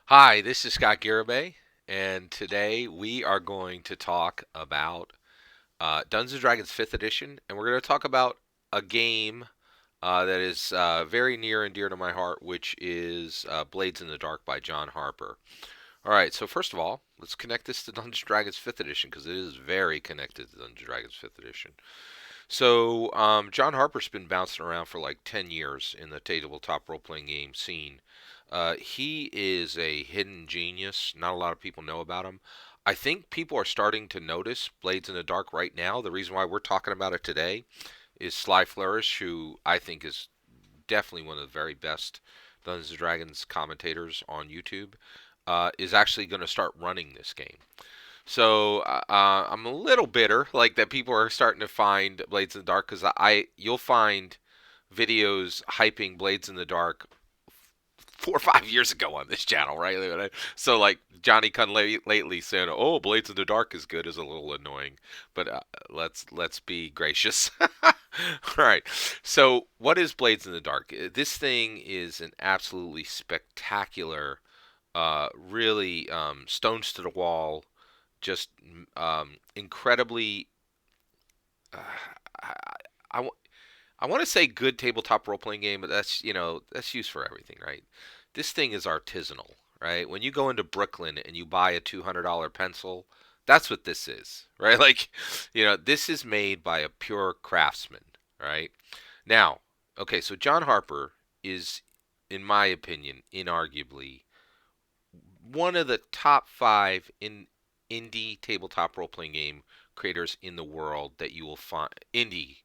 Hi, this is Scott Garibay, and today we are going to talk about Dungeons and Dragons 5th Edition, and we're going to talk about a game that is very near and dear to my heart, which is Blades in the Dark by John Harper. All right, so first of all, let's connect this to Dungeons and Dragons 5th Edition because it is very connected to Dungeons and Dragons 5th Edition. So, John Harper's been bouncing around for like 10 years in the tabletop role playing game scene. He is a hidden genius. Not a lot of people know about him. I think people are starting to notice Blades in the Dark right now. The reason why we're talking about it today is Sly Flourish, who I think is definitely one of the very best Dungeons and Dragons commentators on YouTube, is actually going to start running this game. So I'm a little bitter, like that people are starting to find Blades in the Dark because you'll find videos hyping Blades in the Dark 4 or 5 years ago on this channel, right? So like Johnny Come lately saying, "Oh, Blades in the Dark is good," is a little annoying, but let's be gracious. All right. So what is Blades in the Dark? This thing is an absolutely spectacular, really stones to the wall, just incredibly. I, I, I want to say good tabletop role playing game, but that's used for everything, right? This thing is artisanal, right? When you go into Brooklyn and you buy a $200 pencil, that's what this is, right? Like, this is made by a pure craftsman, right? Now, okay, so John Harper is, in my opinion, inarguably one of the top five in indie tabletop role playing game creators in the world that you will find. Indie,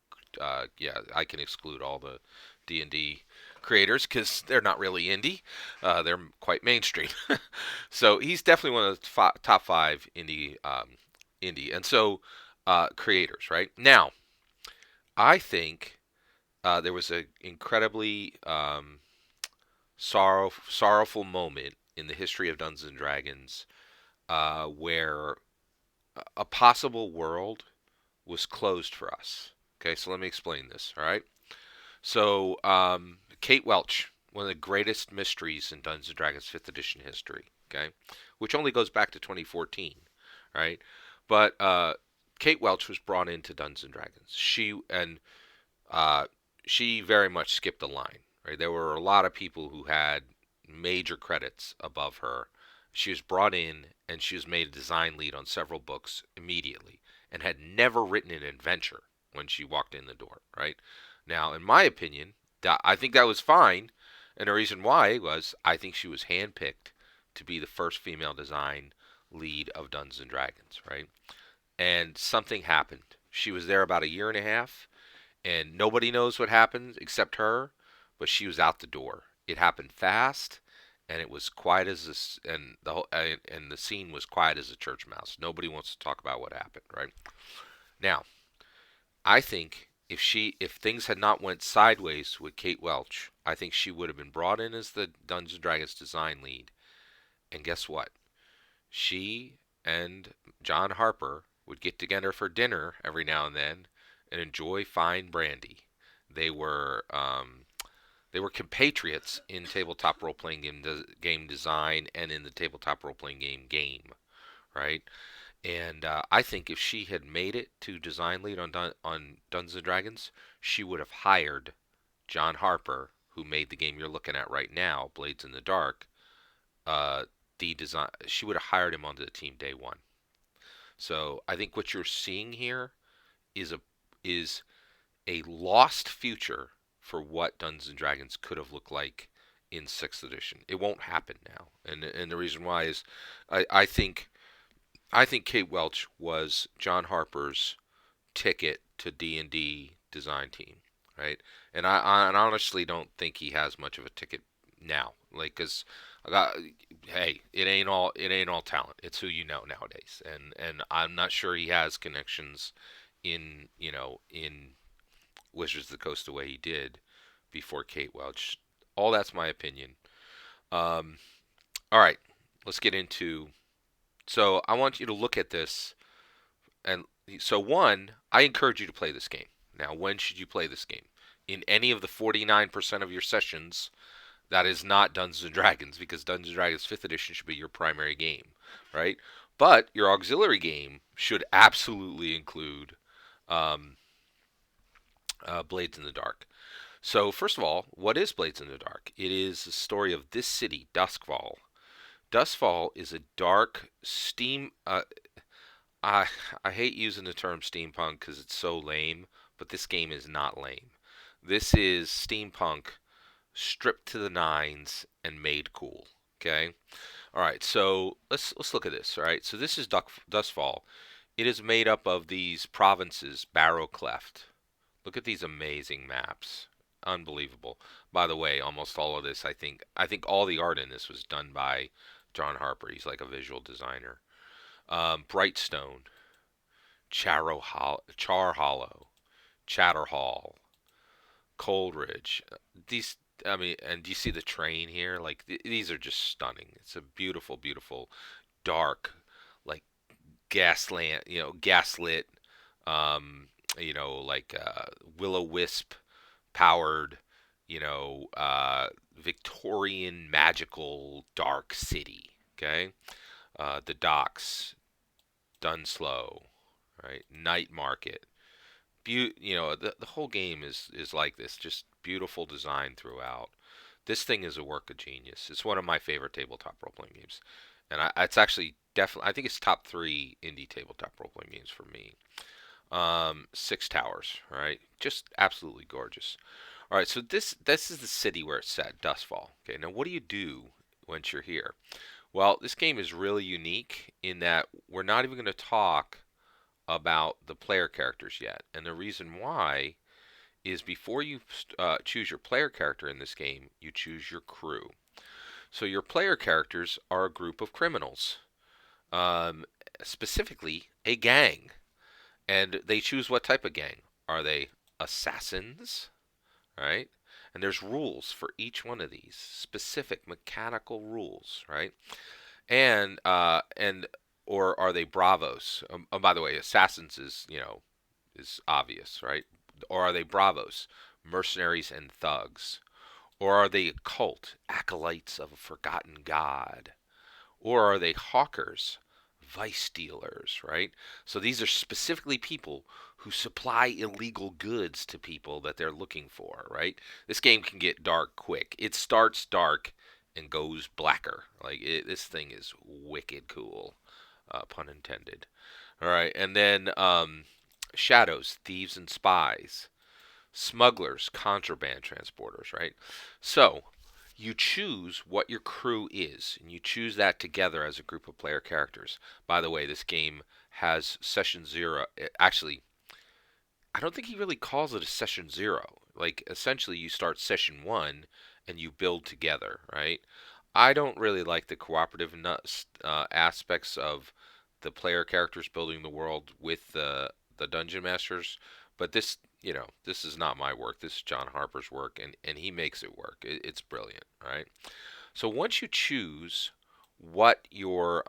yeah, I can exclude all the D&D creators because they're not really indie. They're quite mainstream. So he's definitely one of the top five indie, and so creators. Right now, I think there was an incredibly sorrowful moment in the history of Dungeons and Dragons where a possible world was closed for us. Okay, so let me explain this. All right. So, Kate Welch, one of the greatest mysteries in Dungeons and Dragons 5th edition history. Okay, which only goes back to 2014. Right, but Kate Welch was brought into Dungeons and Dragons. Uh, she very much skipped the line. Right, there were a lot of people who had major credits above her. She was brought in and she was made a design lead on several books immediately and had never written an adventure when she walked in the door, right? Now, in my opinion, I think that was fine. And the reason why was I think she was handpicked to be the first female design lead of Dungeons and Dragons, right? And something happened. She was there about a year and a half, and nobody knows what happened except her, but she was out the door. It happened fast, and it was quiet as this, and the scene was quiet as a church mouse. Nobody wants to talk about what happened, right? Now, I think if things had not went sideways with Kate Welch, I think she would have been brought in as the Dungeons and Dragons design lead. And guess what? She and John Harper would get together for dinner every now and then and enjoy fine brandy. They were um, they were compatriots in tabletop role playing game design and in the tabletop role playing game, right? And I think if she had made it to design lead on Dungeons and Dragons, she would have hired John Harper, who made the game you're looking at right now, Blades in the Dark. Uh, the design, she would have hired him onto the team day one. So I think what you're seeing here is a lost future for what Dungeons and Dragons could have looked like in sixth edition. It won't happen now, and the reason why is I, I think I think Kate Welch was John Harper's ticket to D&D design team, right? And I honestly don't think he has much of a ticket now, like because I got hey, it ain't all talent. It's who you know nowadays, and I'm not sure he has connections in Wizards of the Coast the way he did before Kate Welch. All that's my opinion. Um, all right, let's get into. So I want you to look at this, and so one, I encourage you to play this game. Now, when should you play this game? In any of the 49% of your sessions That is not Dungeons and Dragons, because Dungeons and Dragons 5th edition should be your primary game, right? But your auxiliary game should absolutely include um, Blades in the Dark. So, first of all, what is Blades in the Dark? It is the story of this city, Duskfall. Duskfall is a dark steam. I I hate using the term steampunk because it's so lame, but this game is not lame. This is steampunk stripped to the nines and made cool. Okay. All right. So let's look at this. All right. So this is Duskfall. It is made up of these provinces: Barrow Cleft. Look at these amazing maps. Unbelievable. By the way, almost all of this, I think all the art in this was done by John Harper. He's like a visual designer. Brightstone, Char Hollow, Chatter Hall, Coldridge. These, I mean, and do you see the train here? Like these are just stunning. It's a beautiful, beautiful, dark, like gaslit, um, like will-o-wisp powered, Victorian magical dark city. Okay, the docks, Dunslow, right? Night Market. The whole game is like this, just beautiful design throughout. This thing is a work of genius. It's one of my favorite tabletop role playing games, and it's actually definitely I think it's top three indie tabletop role playing games for me. Six Towers, right? Just absolutely gorgeous. All right, so this is the city where it's set, Dustfall. Okay, now what do you do once you're here? Well, this game is really unique in that we're not even going to talk about the player characters yet. And the reason why is before you choose your player character in this game, you choose your crew. So your player characters are a group of criminals, um, specifically a gang. And they choose what type of gang. Are they assassins? Right? And there's rules for each one of these, specific mechanical rules, right? And or are they bravos? Oh, by the way, assassins is obvious, right? Or are they bravos, mercenaries and thugs? Or are they a cult, acolytes of a forgotten god? Or are they hawkers, vice dealers, right? So these are specifically people who supply illegal goods to people that they're looking for, right? This game can get dark quick. It starts dark and goes blacker. This thing is wicked cool, pun intended. All right, and then shadows, thieves, and spies, smugglers, contraband transporters, right? So you choose what your crew is, and you choose that together as a group of player characters. By the way, this game has session zero. Actually, I don't think he really calls it a session zero. Like, essentially, you start session one and you build together, right? I don't really like the cooperative aspects of the player characters building the world with the dungeon masters, but this is not my work. This is John Harper's work, and he makes it work. It's brilliant, right? So once you choose what your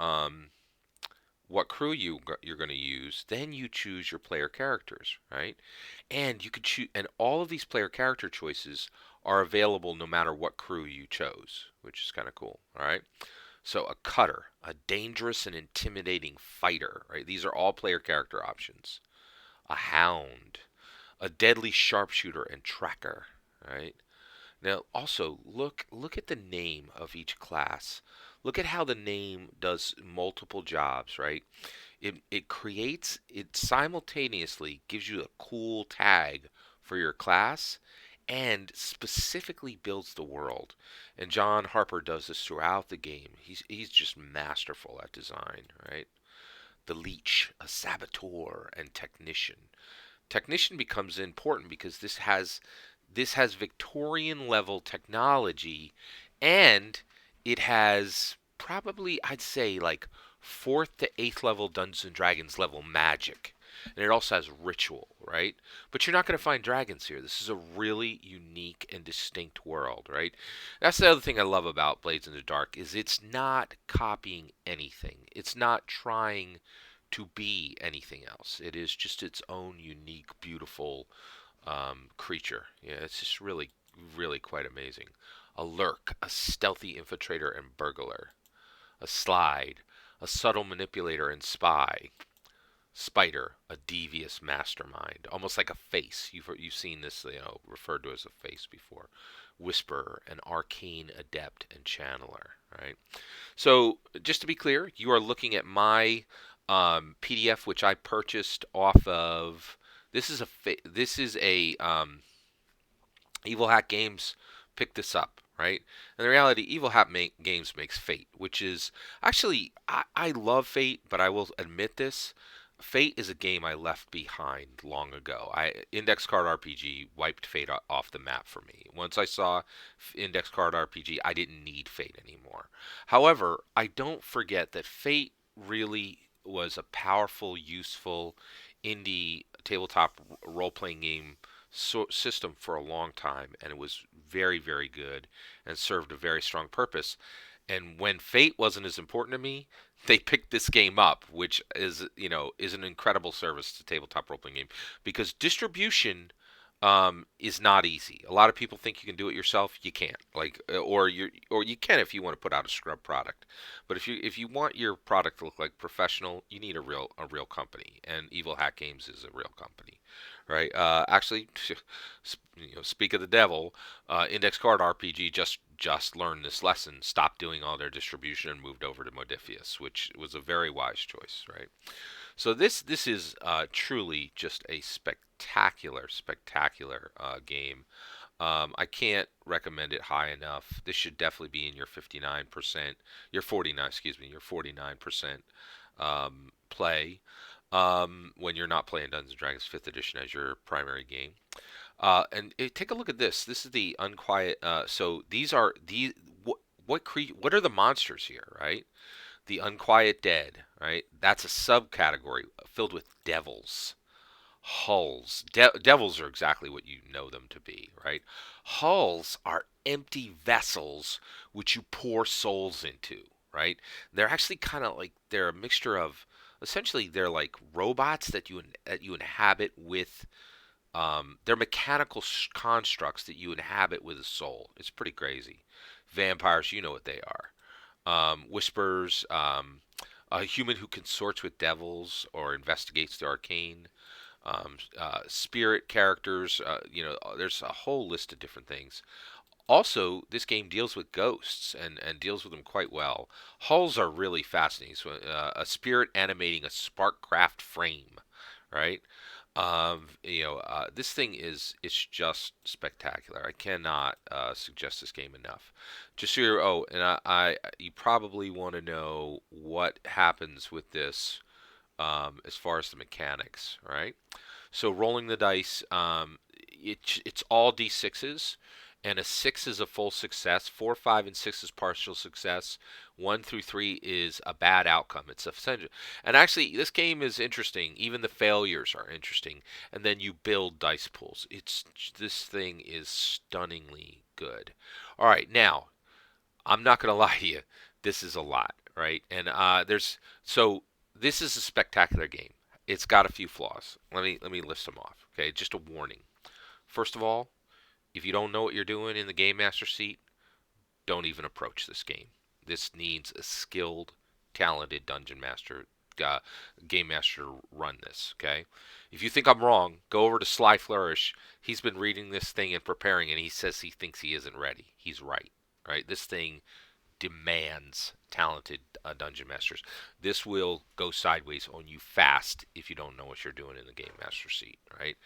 what crew you're going to use, then you choose your player characters, right? And you could choose, and all of these player character choices are available no matter what crew you chose, which is kind of cool, all right? So a cutter, a dangerous and intimidating fighter, right? These are all player character options. A hound, a deadly sharpshooter and tracker, right? Now, also look at the name of each class. Look at how the name does multiple jobs, right? It simultaneously gives you a cool tag for your class and specifically builds the world. And John Harper does this throughout the game. He's just masterful at design, right? The leech, a saboteur and technician. Technician becomes important because this has Victorian level technology, and it has probably, I'd say, like fourth to eighth level Dungeons and Dragons level magic. And it also has ritual, right? But you're not going to find dragons here. This is a really unique and distinct world, right? That's the other thing I love about Blades in the Dark is it's not copying anything. It's not trying to be anything else. It is just its own unique, beautiful creature. Yeah, it's just really, really quite amazing. a lurk, a stealthy infiltrator and burglar, a slide, a subtle manipulator and spy, spider, a devious mastermind, almost like a face. You've seen this, referred to as a face before. Whisperer, an arcane adept and channeler. Right. So just to be clear, you are looking at my PDF, which I purchased off of. This is a Evil Hat Games picked this up, right? And the reality, Games makes Fate, which is actually I love Fate, but I will admit this. Fate is a game I left behind long ago. Index Card RPG wiped Fate off the map for me. Once I saw Index Card RPG, I didn't need Fate anymore. However, I don't forget that Fate really was a powerful, useful indie tabletop role-playing game system for a long time, and it was very, very good and served a very strong purpose. And when Fate wasn't as important to me, they picked this game up, which is an incredible service to tabletop role playing game because distribution is not easy. A lot of people think you can do it yourself. You can't. Or you can if you want to put out a scrub product. But if you want your product to look like professional, you need a real company, and Evil Hat Games is a real company, right? Actually, speak of the devil, Index Card RPG just learned this lesson, stopped doing all their distribution, and moved over to Modifius, which was a very wise choice, right? So this is truly just a spectacular, spectacular game. I can't recommend it high enough. This should definitely be in your 59%, your 49, excuse me, your 49% play when you're not playing Dungeons and Dragons 5th Edition as your primary game. Take a look at this. This is the unquiet. So these are the what are the monsters here, right? The unquiet dead, right? That's a subcategory filled with devils. Hulls. Devils are exactly what you know them to be, right? Hulls are empty vessels which you pour souls into, right? They're actually kind of like they're a mixture of essentially they're like robots that you inhabit with they're mechanical constructs that you inhabit with a soul. It's pretty crazy. Vampires, you know what they are. Whispers, a human who consorts with devils or investigates the arcane. Spirit characters, there's a whole list of different things. Also, this game deals with ghosts and deals with them quite well. Hulls are really fascinating. So, a spirit animating a Sparkcraft frame, right? This thing it's just spectacular. I cannot suggest this game enough. Just so you're, and you probably want to know what happens with this as far as the mechanics, right? So rolling the dice, it's all d6s, and a 6 is a full success. 4, 5, and 6 is partial success. 1 through 3 is a bad outcome. It's essential. And actually, this game is interesting. Even the failures are interesting. And then you build dice pools. This thing is stunningly good. All right, now I'm not going to lie to you. This is a lot, right? And this is a spectacular game. It's got a few flaws. Let me list them off. Okay, just a warning. First of all, if you don't know what you're doing in the game master seat, don't even approach this game. This needs a skilled, talented dungeon master, game master to run this. Okay. If you think I'm wrong, go over to Sly Flourish. He's been reading this thing and preparing, and he says he thinks he isn't ready. He's right. Right. This thing demands talented dungeon masters. This will go sideways on you fast if you don't know what you're doing in the game master seat. Right.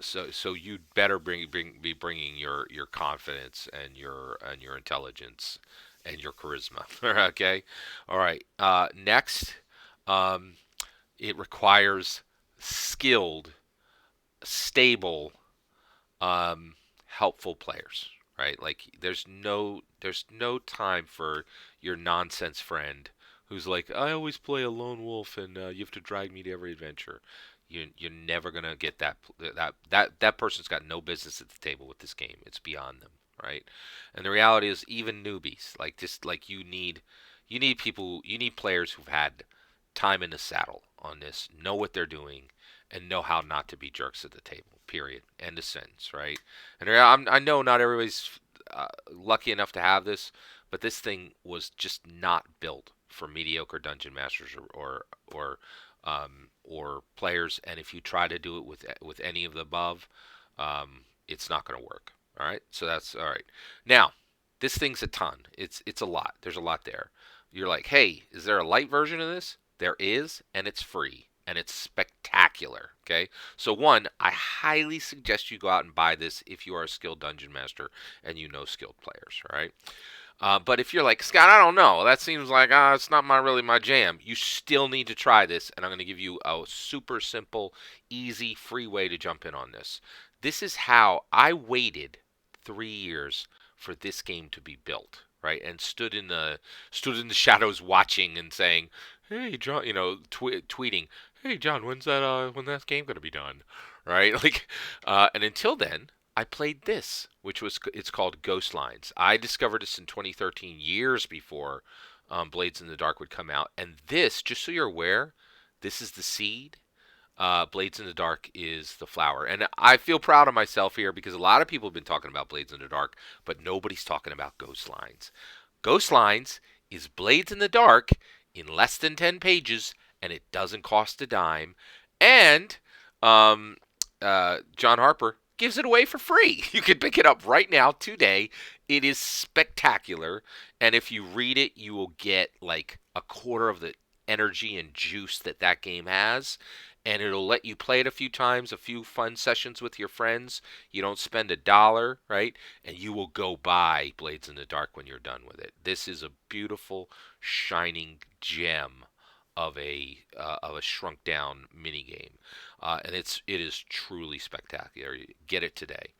So you'd better be bringing your confidence and your intelligence and your charisma. Okay, all right. Next, it requires skilled, stable, helpful players. Right? Like there's no time for your nonsense friend who's like, I always play a lone wolf and you have to drag me to every adventure. You're never gonna get that person's got no business at the table with this game. It's beyond them, right? And the reality is, even newbies you need players who've had time in the saddle on this, know what they're doing, and know how not to be jerks at the table. Period. End of sentence, right? And I know not everybody's lucky enough to have this, but this thing was just not built for mediocre dungeon masters or players. And if you try to do it with any of the above, it's not going to work. All right, so that's all right. Now, this thing's a ton. It's a lot. There's a lot there. You're like, hey, is there a light version of this? There is, and it's free, and it's spectacular. Okay, so one, I highly suggest you go out and buy this if you are a skilled dungeon master and you know skilled players. All right. But if you're like, Scott, I don't know, that seems like it's not really my jam. You still need to try this, and I'm going to give you a super simple, easy, free way to jump in on this. This is how I waited 3 years for this game to be built, right? And stood in the shadows watching and saying, "Hey, John," tweeting, "Hey, John, when that game going to be done?" Right? And until then, I played this, it's called Ghost Lines. I discovered this in 2013, years before Blades in the Dark would come out. And this, just so you're aware, this is the seed. Blades in the Dark is the flower. And I feel proud of myself here because a lot of people have been talking about Blades in the Dark, but nobody's talking about Ghost Lines. Ghost Lines is Blades in the Dark in less than 10 pages, and it doesn't cost a dime. And John Harper gives it away for free. You can pick it up right now, today. It is spectacular. And if you read it, you will get like a quarter of the energy and juice that game has. And it'll let you play it a few times, a few fun sessions with your friends. You don't spend $1, right? And you will go buy Blades in the Dark when you're done with it. This is a beautiful, shining gem of a shrunk down mini game, and it is truly spectacular. Get it today.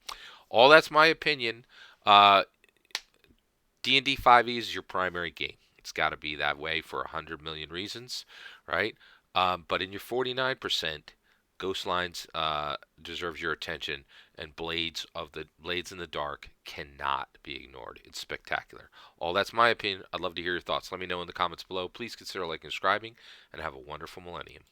All that's my opinion. D&D 5e is your primary game. It's got to be that way for 100 million reasons, right? But in your 49%, Ghost Lines deserves your attention, and Blades in the Dark cannot be ignored. It's spectacular. All that's my opinion. I'd love to hear your thoughts. Let me know in the comments below. Please consider liking and subscribing, and have a wonderful millennium.